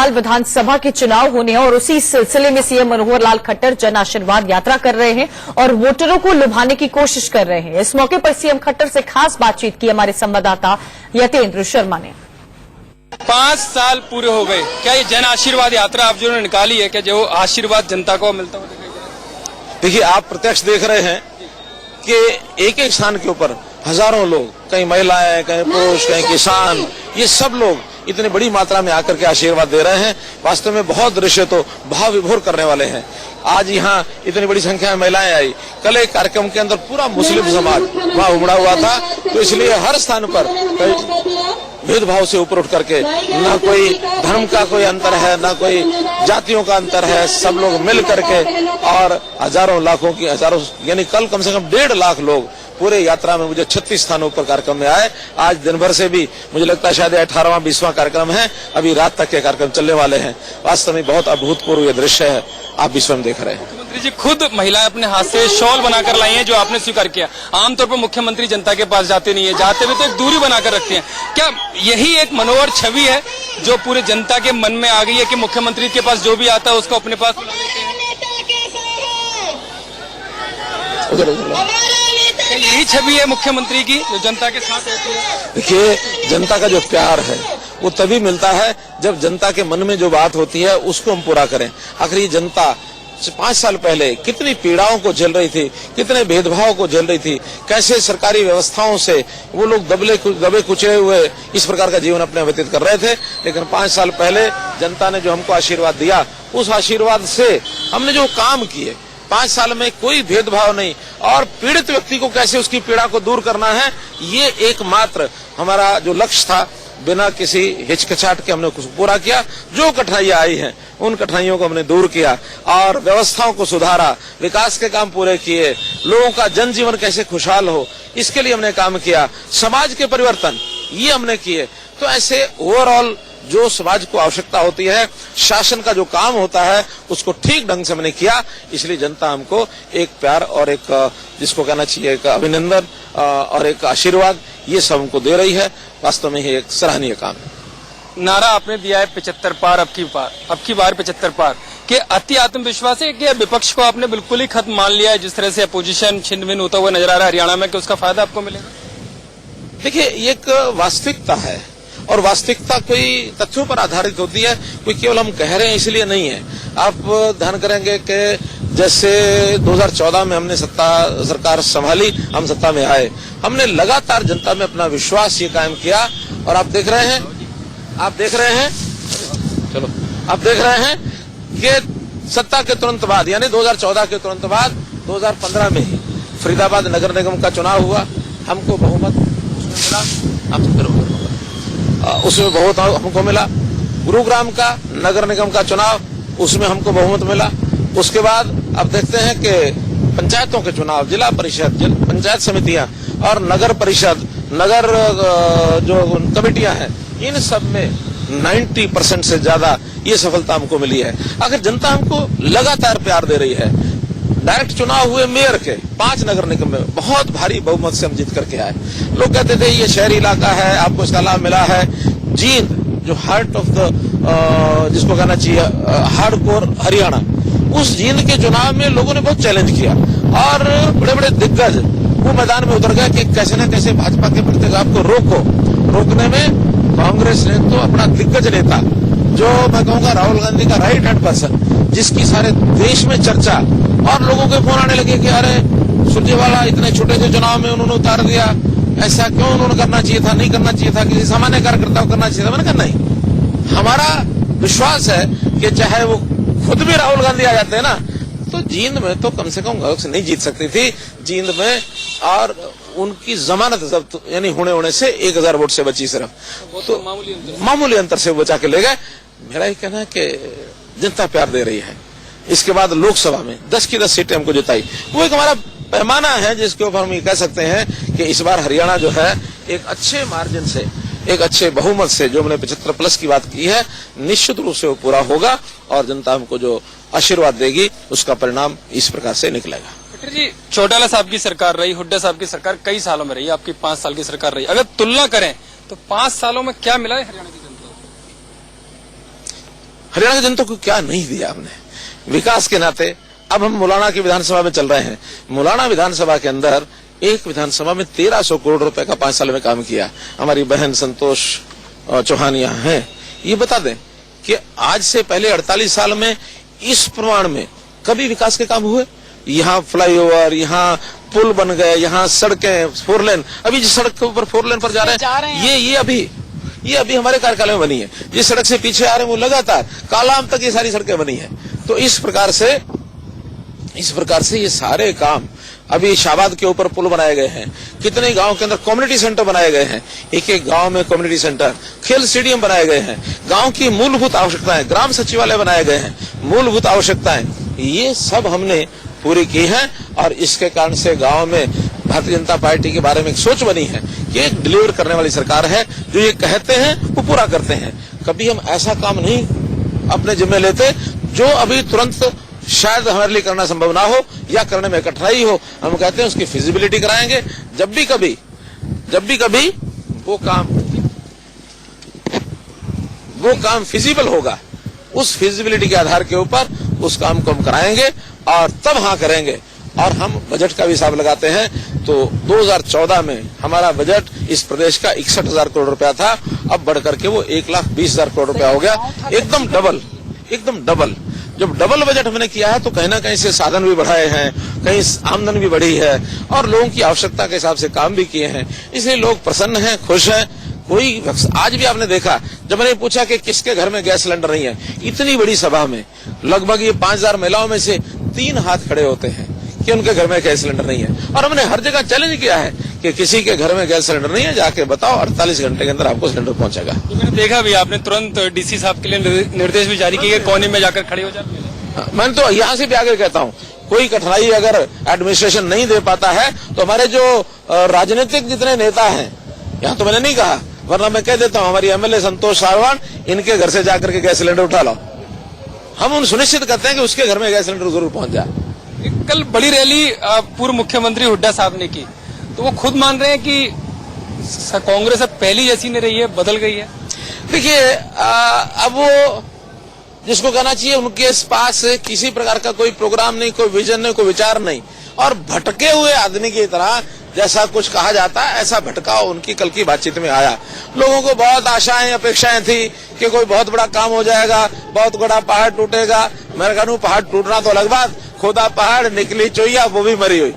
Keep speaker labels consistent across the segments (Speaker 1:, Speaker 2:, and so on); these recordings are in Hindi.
Speaker 1: साल विधानसभा के चुनाव होने हैं और उसी सिलसिले में सीएम मनोहर लाल खट्टर जन आशीर्वाद यात्रा कर रहे हैं और वोटरों को लुभाने की कोशिश कर रहे हैं। इस मौके पर सीएम खट्टर से खास बातचीत की हमारे संवाददाता यतेंद्र शर्मा ने।
Speaker 2: 5 साल पूरे हो गए, क्या ये जन आशीर्वाद यात्रा आप जो निकाली है, क्या जो आशीर्वाद जनता को मिलता हुआ दिखाई दे रहा है?
Speaker 3: देखिए, आप प्रत्यक्ष देख रहे हैं कि एक एक स्थान के ऊपर हजारों लोग, कहीं महिलाएं, कहीं पुरुष, कहीं किसान, ये सब लोग इतनी बड़ी मात्रा में आकर के आशीर्वाद दे रहे हैं। वास्तव में बहुत दृश्य तो भाव विभोर करने वाले हैं। आज यहाँ इतनी बड़ी संख्या में महिलाएं आई। कल एक कार्यक्रम के अंदर पूरा मुस्लिम समाज वहाँ उमड़ा हुआ था, तो इसलिए हर स्थान पर भेदभाव से ऊपर उठ करके, न कोई धर्म का कोई अंतर है, न कोई जातियों का अंतर है, सब लोग मिल करके और हजारों लाखों की हजारों यानी कल कम से कम 1.5 लाख लोग पूरे यात्रा में मुझे 36 स्थानों पर कार्यक्रम में आए। आज दिन भर से भी मुझे लगता है शायद 18वां 20वां कार्यक्रम है, अभी रात तक के कार्यक्रम चलने वाले हैं। वास्तव में बहुत अभूतपूर्व ये दृश्य है, आप भी स्वयं देख रहे हैं।
Speaker 2: मुख्यमंत्री जी खुद महिलाएं अपने हाथ से शॉल बनाकर लाई हैं, जो आपने स्वीकार किया। आमतौर पर मुख्यमंत्री जनता के पास जाते नहीं है, जाते हुए तो एक दूरी बनाकर रखते हैं। क्या यही एक मनोहर छवि है जो पूरे जनता के मन में आ गई है कि मुख्यमंत्री के पास जो भी आता है उसको अपने पास बुला लेते हैं? यही छवि है मुख्यमंत्री की जो जनता के साथ रहती है?
Speaker 3: देखिए, जनता का जो प्यार है वो तभी मिलता है जब जनता के मन में जो बात होती है उसको हम पूरा करें। आखिर ये जनता 5 साल पहले कितनी पीड़ाओं को झेल रही थी, कितने भेदभाव को झेल रही थी, कैसे सरकारी व्यवस्थाओं से वो लोग दबे कुचले हुए इस प्रकार का जीवन अपने व्यतीत कर रहे थे। लेकिन 5 साल पहले जनता ने जो हमको आशीर्वाद दिया, उस आशीर्वाद से हमने जो काम किए, 5 साल में कोई भेदभाव नहीं, और पीड़ित व्यक्ति को कैसे उसकी पीड़ा को दूर करना है, ये एकमात्र हमारा जो लक्ष्य था, बिना किसी हिचकिचाहट के हमने उसको पूरा किया। जो कठिनाइयां आई हैं उन कठिनाइयों को हमने दूर किया और व्यवस्थाओं को सुधारा, विकास के काम पूरे किए, लोगों का जनजीवन कैसे खुशहाल हो इसके लिए हमने काम किया, समाज के परिवर्तन ये हमने किए। तो ऐसे ओवरऑल जो समाज को आवश्यकता होती है, शासन का जो काम होता है, उसको ठीक ढंग से हमने किया। इसलिए जनता हमको एक प्यार और एक जिसको कहना चाहिए एक अभिनंदन और एक आशीर्वाद, ये सब हमको दे रही है। वास्तव में ये एक सराहनीय काम है।
Speaker 2: नारा आपने दिया है 75 पार, अब की बार 75 पार, कि अति आत्मविश्वास है कि विपक्ष को आपने बिल्कुल ही खत्म मान लिया है? जिस तरह से अपोजिशन छिन्न भिन्न होता हुआ नजर आ रहा है हरियाणा में, कि उसका फायदा आपको मिलेगा?
Speaker 3: देखिए, ये एक वास्तविकता है और वास्तविकता कोई तथ्यों पर आधारित होती है, कोई केवल हम कह रहे हैं इसलिए नहीं है। आप ध्यान करेंगे कि जैसे 2014 में हमने सरकार संभाली, हम सत्ता में आए, हमने लगातार जनता में अपना विश्वास ये कायम किया। और आप देख रहे हैं कि सत्ता के तुरंत बाद यानी 2014 के तुरंत बाद 2015 में ही फरीदाबाद नगर निगम का चुनाव हुआ, हमको बहुमत उसमें बहुत हमको मिला। गुरुग्राम का नगर निगम का चुनाव, उसमें हमको बहुमत मिला। उसके बाद अब देखते हैं कि पंचायतों के चुनाव, जिला परिषद, पंचायत समितियां और नगर परिषद, नगर जो कमेटियां हैं, इन सब में 90% से ज्यादा ये सफलता हमको मिली है। अगर जनता हमको लगातार प्यार दे रही है। डायरेक्ट चुनाव हुए मेयर के 5 नगर निगम में बहुत भारी बहुमत से हम जीत करके आए। लोग कहते थे ये शहरी इलाका है, आपको इसका लाभ मिला है। जींद जो हार्ट ऑफ द जिसको कहना चाहिए हार्डकोर हरियाणा, उस जींद के चुनाव में लोगों ने बहुत चैलेंज किया और बड़े बड़े दिग्गज वो मैदान में उतर गए कि कैसे न कैसे भाजपा के प्रत्याशी को रोकने में कांग्रेस ने तो अपना दिग्गज नेता, जो मैं कहूंगा राहुल गांधी का राइट हैंड पर्सन, जिसकी सारे देश में चर्चा, और लोगों के फोन आने लगे कि अरे सुरजेवाला इतने छोटे से चुनाव में उन्होंने उतार दिया, ऐसा क्यों उन्होंने करना चाहिए था, नहीं करना चाहिए था, किसी सामान्य कार्यकर्ता को करना चाहिए था। मैंने कहा नहीं, हमारा विश्वास है कि चाहे वो खुद भी राहुल गांधी आ जाते हैं ना, तो जींद में तो कम से कम नहीं जीत सकती थी जींद में, और उनकी जमानत जब्त यानी होने से 1000 वोट से बची सिर्फ, तो मामूली अंतर से बचा के ले गए। मेरा ही कहना है कि जनता प्यार दे रही है। इसके बाद लोकसभा में 10 की 10 सीटें हमको जिताई, वो एक हमारा पैमाना है जिसके ऊपर हम ये कह सकते हैं कि इस बार हरियाणा जो है एक अच्छे मार्जिन से, एक अच्छे बहुमत से, जो हमने 75+ की बात की है, निश्चित रूप से वो पूरा होगा और जनता हमको जो आशीर्वाद देगी उसका परिणाम इस प्रकार से निकलेगा।
Speaker 2: जी, चौटाला साहब की सरकार रही, हुड्डा साहब की सरकार कई सालों में रही, आपकी 5 साल की सरकार रही। अगर तुलना करें तो 5 सालों में क्या मिला है हरियाणा की जनता
Speaker 3: हरियाणा की जनता को क्या नहीं दिया हमने विकास के नाते। अब हम मुलाना की विधानसभा में चल रहे हैं। मुलाना विधानसभा के अंदर एक विधानसभा में 1300 करोड़ रुपए का 5 साल में काम किया। हमारी बहन संतोष चौहान यहाँ है, ये बता दें कि आज से पहले 48 साल में इस प्रमाण में कभी विकास के काम हुए? यहाँ फ्लाईओवर, यहाँ पुल बन गए, यहाँ सड़कें, 4 लेन, अभी जिस सड़क के ऊपर 4 लेन पर जा रहे हैं ये अभी हमारे कार्यकाल में बनी है। जिस सड़क से पीछे आ रहे हैं वो लगातार कालाम तक ये सारी सड़कें बनी है। तो इस प्रकार से ये सारे काम, अभी शाहबाद के ऊपर पुल बनाए गए हैं, कितने गांव के अंदर कम्युनिटी सेंटर बनाए गए हैं, एक एक गांव में कम्युनिटी सेंटर, खेल स्टेडियम बनाए गए हैं, गांव की मूलभूत आवश्यकताएं, ग्राम सचिवालय बनाए गए हैं, मूलभूत आवश्यकताएं, ये सब हमने पूरी की है। और इसके कारण से गांव में भारतीय जनता पार्टी के बारे में एक सोच बनी है कि एक डिलीवर करने वाली सरकार है, जो ये कहते हैं वो पूरा करते हैं। कभी हम ऐसा काम नहीं अपने जिम्मे लेते जो अभी तुरंत शायद हमारे लिए करना संभव ना हो या करने में कठिनाई हो। हम कहते हैं उसकी फिजिबिलिटी कराएंगे। जब भी कभी वो काम फिजिबल होगा, उस फिजिबिलिटी के आधार के ऊपर उस काम को हम कराएंगे और तब हाँ करेंगे। और हम बजट का भी हिसाब लगाते हैं तो 2014 में हमारा बजट इस प्रदेश का 61,000 करोड़ रुपया था, अब बढ़कर के वो 1,20,000 करोड़ रुपया हो गया, एकदम डबल। जब डबल बजट हमने किया है तो कहीं ना कहीं से साधन भी बढ़ाए हैं, कहीं आमदन भी बढ़ी है और लोगों की आवश्यकता के हिसाब से काम भी किए हैं। इसलिए लोग प्रसन्न हैं, खुश हैं। कोई आज भी आपने देखा, जब मैंने पूछा कि किसके घर में गैस सिलेंडर नहीं है, इतनी बड़ी सभा में लगभग ये 5,000 महिलाओं में से 3 हाथ खड़े होते हैं कि उनके घर में गैस सिलेंडर नहीं है। और हमने हर जगह चैलेंज किया है कि किसी के घर में गैस सिलेंडर नहीं है, जाके बताओ, 48 घंटे के अंदर आपको सिलेंडर पहुंचेगा।
Speaker 2: तो मैंने देखा भी, आपने तुरंत डीसी साहब के लिए निर्देश भी जारी किए, कोने में जाकर खड़े हो जाते हैं।
Speaker 3: मैं तो यहाँ से भी आगे कहता हूँ, कोई कठिनाई अगर एडमिनिस्ट्रेशन नहीं दे पाता है तो हमारे जो राजनीतिक जितने नेता हैं, यहाँ तो मैंने नहीं कहा, वरना मैं कह देता हूँ, हमारी एमएलए संतोष सारवान, इनके घर से जाकर के गैस सिलेंडर उठा लो। हम उन सुनिश्चित करते हैं कि उसके घर में गैस सिलेंडर जरूर पहुंच जाए।
Speaker 2: कल बड़ी रैली पूर्व मुख्यमंत्री हुड्डा साहब ने की, तो वो खुद मान रहे हैं कि कांग्रेस अब पहली जैसी नहीं रही है, बदल गई है।
Speaker 3: देखिए, अब वो जिसको कहना चाहिए, उनके पास किसी प्रकार का कोई प्रोग्राम नहीं, कोई विजन नहीं, कोई विचार नहीं, और भटके हुए आदमी की तरह जैसा कुछ कहा जाता है ऐसा भटकाव उनकी कल की बातचीत में आया। लोगों को बहुत आशाएं, अपेक्षाएं थी कि कोई बहुत बड़ा काम हो जाएगा, बहुत बड़ा पहाड़ टूटेगा। मैंने कहा पहाड़ टूटना तो अलग बात, खोदा पहाड़, निकली चोइया, वो भी मरी हुई।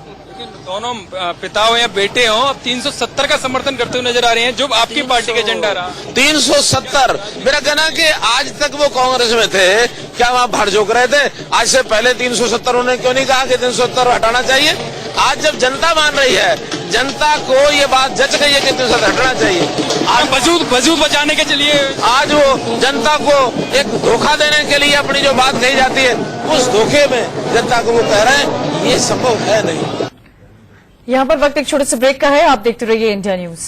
Speaker 2: दोनों पिता हो या बेटे हो, अब 370 का समर्थन करते हुए नजर आ रहे हैं, जो आपकी पार्टी का एजेंडा रहा।
Speaker 3: 370, मेरा कहना कि आज तक वो कांग्रेस में थे, क्या वहाँ भाड़ झोंक रहे थे? आज से पहले 370 उन्होंने क्यों नहीं कहा कि 370 हटाना चाहिए? आज जब जनता मान रही है, जनता को ये बात जच गई है कि 370 हटाना चाहिए,
Speaker 2: आज वजूद बचाने के चलिए
Speaker 3: आज वो जनता को एक धोखा देने के लिए अपनी जो बात कही जाती है, उस धोखे में जनता को वो कह रहे हैं, ये संभव है नहीं।
Speaker 1: यहाँ पर वक्त एक छोटे से ब्रेक का है, आप देखते रहिए इंडिया न्यूज।